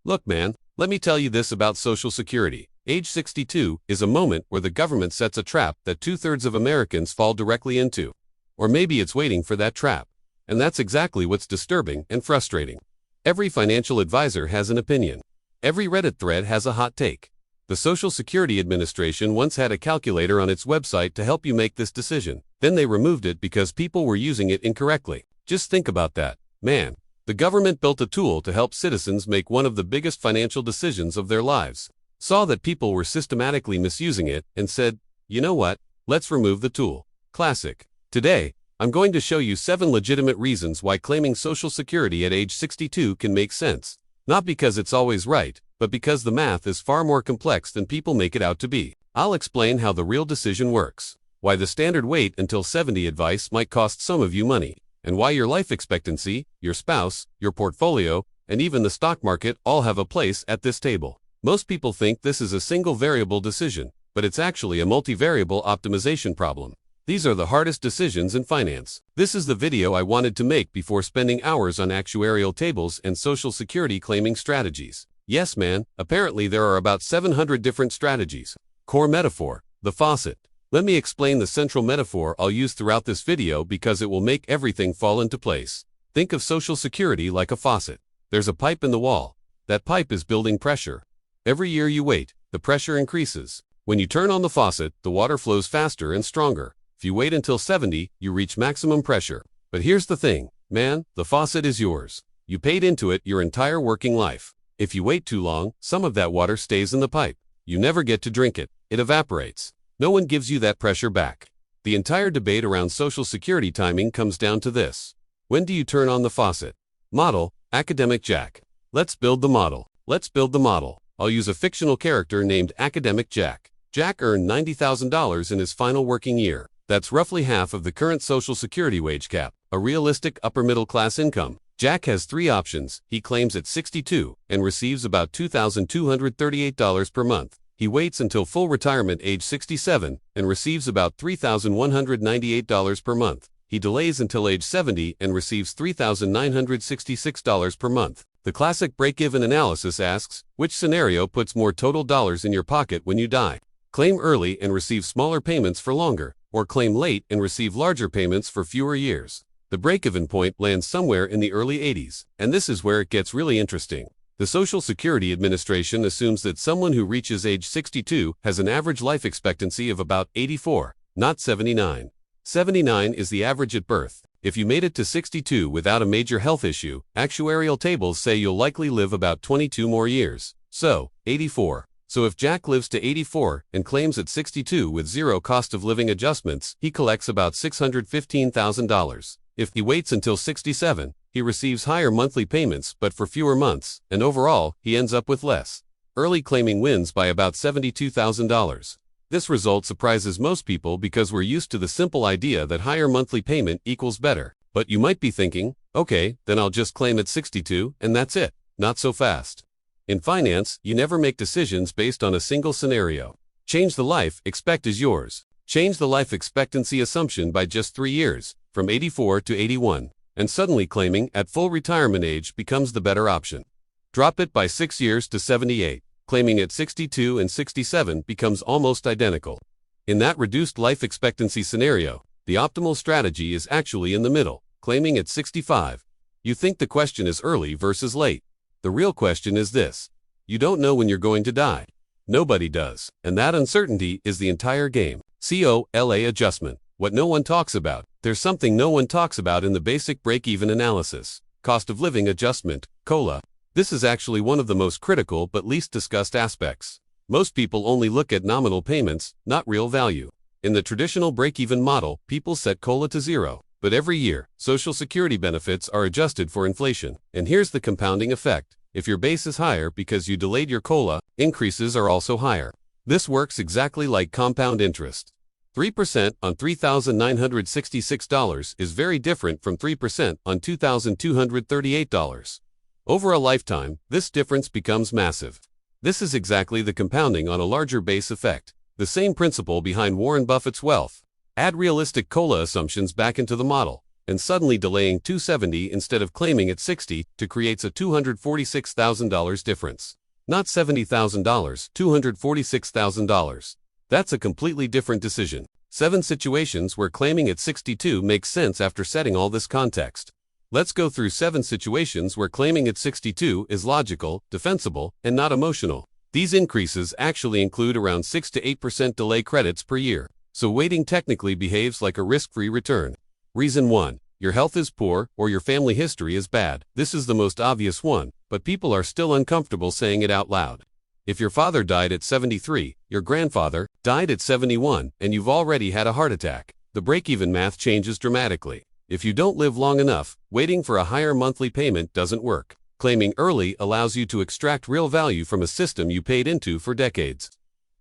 Look, man, let me tell you this about Social Security. Age 62 is a moment where the government sets a trap that 2/3 of Americans fall directly into. Or maybe it's waiting for that trap. And that's exactly what's disturbing and frustrating. Every financial advisor has an opinion. Every Reddit thread has a hot take. The Social Security Administration once had a calculator on its website to help you make this decision. Then they removed it because people were using it incorrectly. Just think about that. Man, the government built a tool to help citizens make one of the biggest financial decisions of their lives. Saw that people were systematically misusing it and said, you know what, let's remove the tool. Classic. Today, I'm going to show you 7 legitimate reasons why claiming Social Security at age 62 can make sense. Not because it's always right, but because the math is far more complex than people make it out to be. I'll explain how the real decision works, why the standard wait until 70 advice might cost some of you money, and why your life expectancy, your spouse, your portfolio, and even the stock market all have a place at this table. Most people think this is a single variable decision, but it's actually a multivariable optimization problem. These are the hardest decisions in finance. This is the video I wanted to make before spending hours on actuarial tables and Social Security claiming strategies. Yes, man, apparently there are about 700 different strategies. Core metaphor, the faucet. Let me explain the central metaphor I'll use throughout this video because it will make everything fall into place. Think of Social Security like a faucet. There's a pipe in the wall. That pipe is building pressure. Every year you wait, the pressure increases. When you turn on the faucet, the water flows faster and stronger. If you wait until 70, you reach maximum pressure. But here's the thing, man, the faucet is yours. You paid into it your entire working life. If you wait too long, some of that water stays in the pipe. You never get to drink it. It evaporates. No one gives you that pressure back. The entire debate around Social Security timing comes down to this. When do you turn on the faucet? Model, Academic Jack. Let's build the model. Let's build the model. I'll use a fictional character named Academic Jack. Jack earned $90,000 in his final working year. That's roughly half of the current Social Security wage cap, a realistic upper-middle-class income. Jack has 3 options. He claims at 62 and receives about $2,238 per month. He waits until full retirement age 67 and receives about $3,198 per month. He delays until age 70 and receives $3,966 per month. The classic break-even analysis asks, which scenario puts more total dollars in your pocket when you die? Claim early and receive smaller payments for longer, or claim late and receive larger payments for fewer years. The break-even point lands somewhere in the early 80s, and this is where it gets really interesting. The Social Security Administration assumes that someone who reaches age 62 has an average life expectancy of about 84, not 79. 79 is the average at birth. If you made it to 62 without a major health issue, actuarial tables say you'll likely live about 22 more years. So, 84. So if Jack lives to 84 and claims at 62 with zero cost of living adjustments, he collects about $615,000. If he waits until 67, he receives higher monthly payments but for fewer months, and overall, he ends up with less. Early claiming wins by about $72,000. This result surprises most people because we're used to the simple idea that higher monthly payment equals better. But you might be thinking, okay, then I'll just claim at 62 and that's it. Not so fast. In finance, you never make decisions based on a single scenario. Change the life expect is yours. Change the life expectancy assumption by just 3 years, from 84 to 81, and suddenly claiming at full retirement age becomes the better option. Drop it by 6 years to 78. Claiming at 62 and 67 becomes almost identical. In that reduced life expectancy scenario, the optimal strategy is actually in the middle, claiming at 65. You think the question is early versus late. The real question is this. You don't know when you're going to die. Nobody does, and that uncertainty is the entire game. COLA adjustment. What no one talks about. There's something no one talks about in the basic break-even analysis. Cost of living adjustment, COLA. This is actually one of the most critical but least discussed aspects. Most people only look at nominal payments, not real value. In the traditional break-even model, people set COLA to 0. But every year, Social Security benefits are adjusted for inflation. And here's the compounding effect. If your base is higher because you delayed your COLA, increases are also higher. This works exactly like compound interest. 3% on $3,966 is very different from 3% on $2,238. Over a lifetime, this difference becomes massive. This is exactly the compounding on a larger base effect. The same principle behind Warren Buffett's wealth. Add realistic COLA assumptions back into the model. and suddenly delaying $270 instead of claiming at $60 to creates a $246,000 difference. Not $70,000, $246,000. That's a completely different decision. 7 situations where claiming at 62 makes sense after setting all this context. Let's go through 7 situations where claiming at 62 is logical, defensible, and not emotional. These increases actually include around 6 to 8% delay credits per year, so waiting technically behaves like a risk-free return. Reason 1. Your health is poor or your family history is bad. This is the most obvious one, but people are still uncomfortable saying it out loud. If your father died at 73, your grandfather died at 71, and you've already had a heart attack, the break-even math changes dramatically. If you don't live long enough, waiting for a higher monthly payment doesn't work. Claiming early allows you to extract real value from a system you paid into for decades.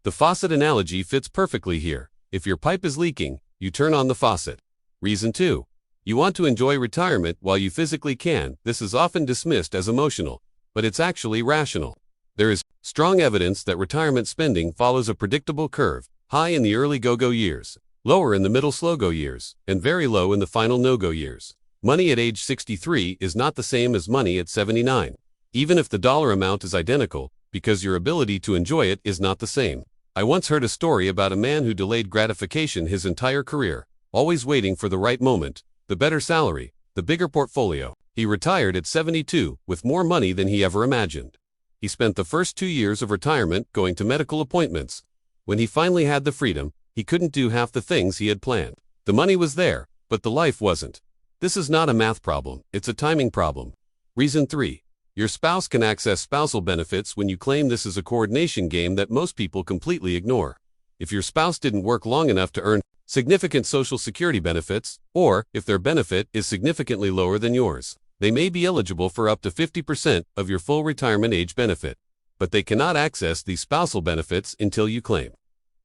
The faucet analogy fits perfectly here. If your pipe is leaking, you turn on the faucet. Reason 2. You want to enjoy retirement while you physically can. This is often dismissed as emotional, but it's actually rational. There is strong evidence that retirement spending follows a predictable curve, high in the early go-go years, lower in the middle slow-go years, and very low in the final no-go years. Money at age 63 is not the same as money at 79, even if the dollar amount is identical, because your ability to enjoy it is not the same. I once heard a story about a man who delayed gratification his entire career, always waiting for the right moment, the better salary, the bigger portfolio. He retired at 72 with more money than he ever imagined. He spent the first 2 years of retirement going to medical appointments. When he finally had the freedom, he couldn't do half the things he had planned. The money was there, but the life wasn't. This is not a math problem, it's a timing problem. Reason 3. Your spouse can access spousal benefits when you claim. This is a coordination game that most people completely ignore. If your spouse didn't work long enough to earn significant Social Security benefits, or if their benefit is significantly lower than yours, they may be eligible for up to 50% of your full retirement age benefit, but they cannot access these spousal benefits until you claim.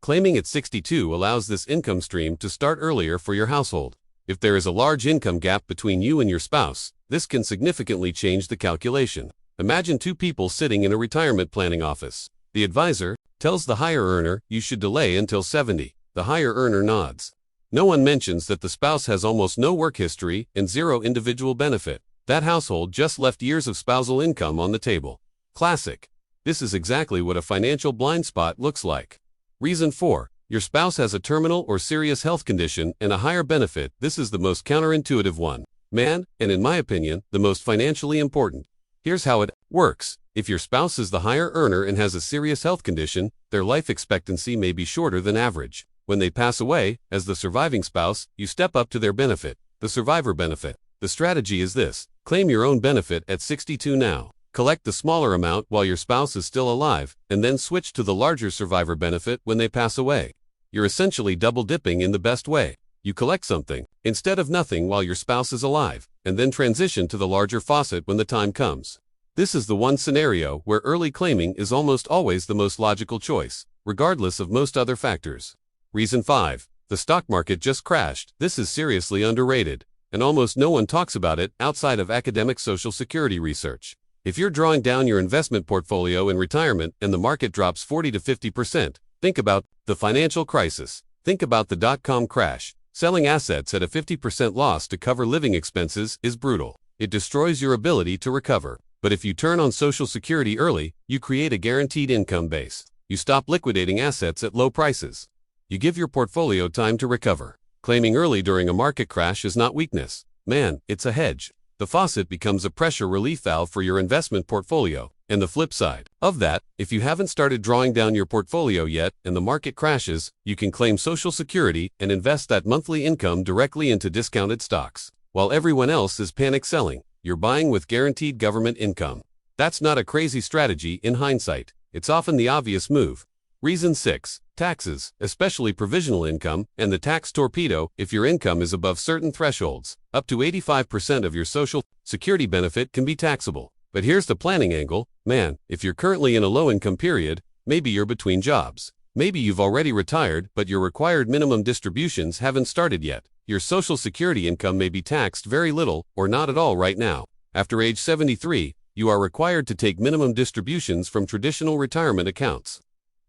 Claiming at 62 allows this income stream to start earlier for your household. If there is a large income gap between you and your spouse, this can significantly change the calculation. Imagine 2 people sitting in a retirement planning office. The advisor tells the higher earner you should delay until 70. The higher earner nods. No one mentions that the spouse has almost no work history and 0 individual benefit. That household just left years of spousal income on the table. Classic. This is exactly what a financial blind spot looks like. Reason 4. Your spouse has a terminal or serious health condition and a higher benefit. This is the most counterintuitive one, and in my opinion, the most financially important. Here's how it works. If your spouse is the higher earner and has a serious health condition, their life expectancy may be shorter than average. When they pass away, as the surviving spouse, you step up to their benefit, the survivor benefit. The strategy is this: claim your own benefit at 62 now. Collect the smaller amount while your spouse is still alive, and then switch to the larger survivor benefit when they pass away. You're essentially double-dipping in the best way. You collect something, instead of nothing while your spouse is alive, and then transition to the larger faucet when the time comes. This is the one scenario where early claiming is almost always the most logical choice, regardless of most other factors. Reason 5. The stock market just crashed. This is seriously underrated, and almost no one talks about it outside of academic Social Security research. If you're drawing down your investment portfolio in retirement and the market drops 40 to 50%, think about the financial crisis. Think about the dot-com crash. Selling assets at a 50% loss to cover living expenses is brutal. It destroys your ability to recover. But if you turn on Social Security early, you create a guaranteed income base. You stop liquidating assets at low prices. You give your portfolio time to recover. Claiming early during a market crash is not weakness. Man, it's a hedge. The faucet becomes a pressure relief valve for your investment portfolio. And the flip side of that, if you haven't started drawing down your portfolio yet and the market crashes, you can claim Social Security and invest that monthly income directly into discounted stocks. While everyone else is panic selling, you're buying with guaranteed government income. That's not a crazy strategy in hindsight. It's often the obvious move. Reason 6. Taxes, especially provisional income, and the tax torpedo. If your income is above certain thresholds, up to 85% of your Social Security benefit can be taxable. But here's the planning angle. Man, if you're currently in a low-income period, maybe you're between jobs. Maybe you've already retired, but your required minimum distributions haven't started yet. Your Social Security income may be taxed very little or not at all right now. After age 73, you are required to take minimum distributions from traditional retirement accounts.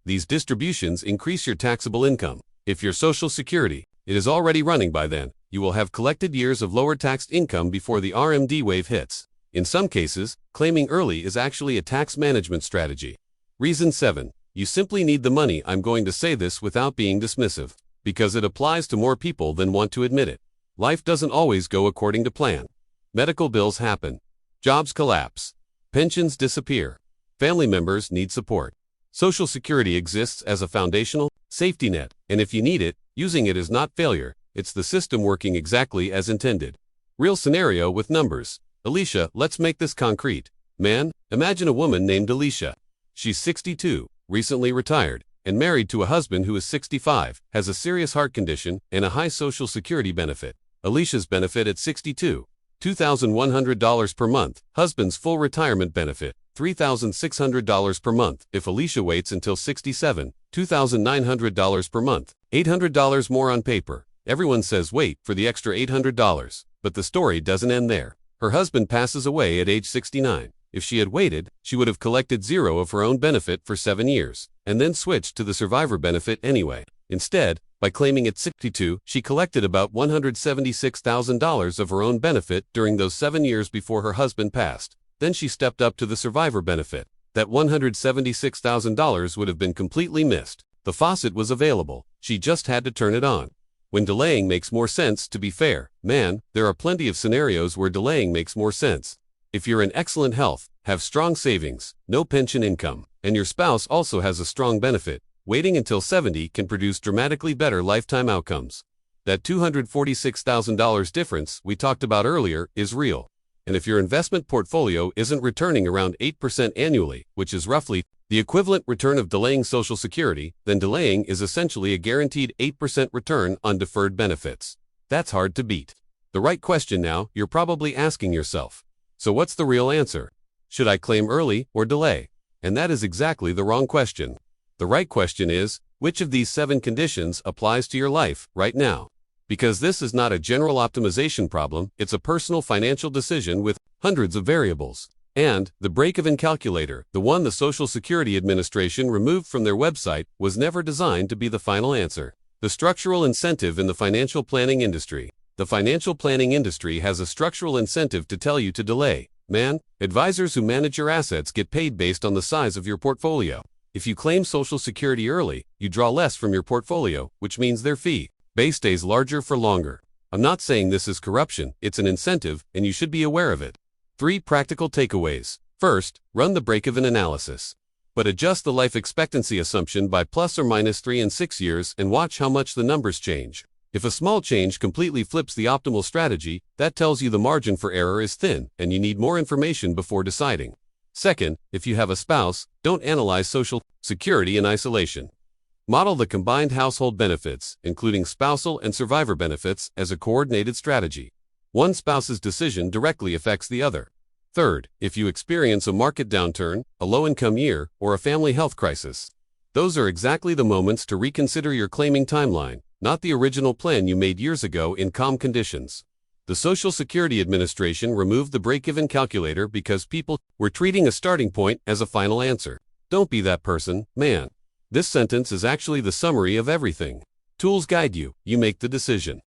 These distributions increase your taxable income. If your Social Security, it is already running by then, you will have collected years of lower taxed income before the RMD wave hits. In some cases, claiming early is actually a tax management strategy. Reason 7. You simply need the money. I'm going to say this without being dismissive, because it applies to more people than want to admit it. Life doesn't always go according to plan. Medical bills happen. Jobs collapse. Pensions disappear. Family members need support. Social Security exists as a foundational safety net, and if you need it, using it is not failure, it's the system working exactly as intended. Real scenario with numbers. Alicia, let's make this concrete. Man, imagine a woman named Alicia. She's 62, recently retired, and married to a husband who is 65, has a serious heart condition, and a high Social Security benefit. Alicia's benefit at 62, $2,100 per month. Husband's full retirement benefit, $3,600 per month. If Alicia waits until 67, $2,900 per month. $800 more on paper. Everyone says wait for the extra $800. But the story doesn't end there. Her husband passes away at age 69. If she had waited, she would have collected zero of her own benefit for 7 years, and then switched to the survivor benefit anyway. Instead, by claiming at 62, she collected about $176,000 of her own benefit during those 7 years before her husband passed. Then she stepped up to the survivor benefit. That $176,000 would have been completely missed. The faucet was available. She just had to turn it on. When delaying makes more sense, to be fair, man, there are plenty of scenarios where delaying makes more sense. If you're in excellent health, have strong savings, no pension income, and your spouse also has a strong benefit, waiting until 70 can produce dramatically better lifetime outcomes. That $246,000 difference we talked about earlier is real. And if your investment portfolio isn't returning around 8% annually, which is roughly the equivalent return of delaying Social Security, then delaying is essentially a guaranteed 8% return on deferred benefits. That's hard to beat. The right question now, you're probably asking yourself. So what's the real answer? Should I claim early or delay? And that is exactly the wrong question. The right question is, which of these 7 conditions applies to your life right now? Because this is not a general optimization problem, it's a personal financial decision with hundreds of variables. And the break-even calculator, the one the Social Security Administration removed from their website, was never designed to be the final answer. The structural incentive in the financial planning industry. The financial planning industry has a structural incentive to tell you to delay. Man, advisors who manage your assets get paid based on the size of your portfolio. If you claim Social Security early, you draw less from your portfolio, which means their fee base stays larger for longer. I'm not saying this is corruption, it's an incentive, and you should be aware of it. 3 practical takeaways. First, run the break-even analysis. But adjust the life expectancy assumption by plus or minus 3 and 6 years and watch how much the numbers change. If a small change completely flips the optimal strategy, that tells you the margin for error is thin, and you need more information before deciding. Second, if you have a spouse, don't analyze Social Security in isolation. Model the combined household benefits, including spousal and survivor benefits, as a coordinated strategy. One spouse's decision directly affects the other. Third, if you experience a market downturn, a low-income year, or a family health crisis, those are exactly the moments to reconsider your claiming timeline, not the original plan you made years ago in calm conditions. The Social Security Administration removed the break-even calculator because people were treating a starting point as a final answer. Don't be that person, man. This sentence is actually the summary of everything. Tools guide you, you make the decision.